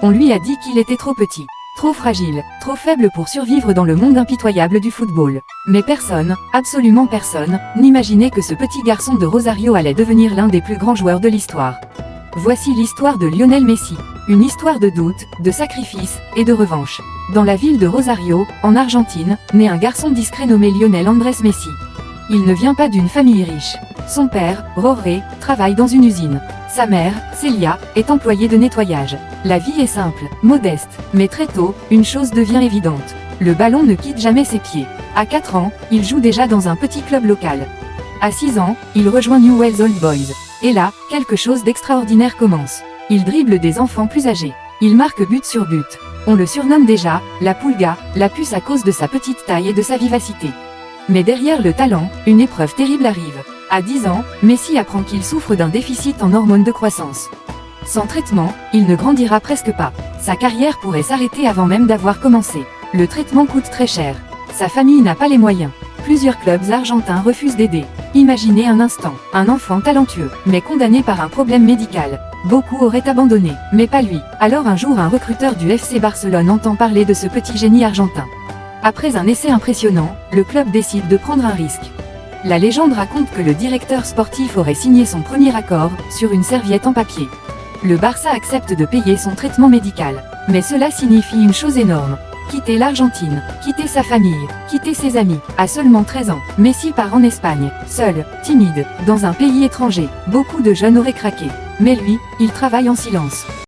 On lui a dit qu'il était trop petit, trop fragile, trop faible pour survivre dans le monde impitoyable du football. Mais personne, absolument personne, n'imaginait que ce petit garçon de Rosario allait devenir l'un des plus grands joueurs de l'histoire. Voici l'histoire de Lionel Messi. Une histoire de doute, de sacrifice et de revanche. Dans la ville de Rosario, en Argentine, naît un garçon discret nommé Lionel Andrés Messi. Il ne vient pas d'une famille riche. Son père, Rorré, travaille dans une usine. Sa mère, Célia, est employée de nettoyage. La vie est simple, modeste, mais très tôt, une chose devient évidente. Le ballon ne quitte jamais ses pieds. À 4 ans, il joue déjà dans un petit club local. À 6 ans, il rejoint Newell's Old Boys. Et là, quelque chose d'extraordinaire commence. Il dribble des enfants plus âgés. Il marque but sur but. On le surnomme déjà, la Pulga, la puce à cause de sa petite taille et de sa vivacité. Mais derrière le talent, une épreuve terrible arrive. À 10 ans, Messi apprend qu'il souffre d'un déficit en hormones de croissance. Sans traitement, il ne grandira presque pas. Sa carrière pourrait s'arrêter avant même d'avoir commencé. Le traitement coûte très cher. Sa famille n'a pas les moyens. Plusieurs clubs argentins refusent d'aider. Imaginez un instant, un enfant talentueux, mais condamné par un problème médical. Beaucoup auraient abandonné, mais pas lui. Alors un jour un recruteur du FC Barcelone entend parler de ce petit génie argentin. Après un essai impressionnant, le club décide de prendre un risque. La légende raconte que le directeur sportif aurait signé son premier accord, sur une serviette en papier. Le Barça accepte de payer son traitement médical. Mais cela signifie une chose énorme. Quitter l'Argentine, quitter sa famille, quitter ses amis. À seulement 13 ans, Messi part en Espagne, seul, timide, dans un pays étranger. Beaucoup de jeunes auraient craqué. Mais lui, il travaille en silence.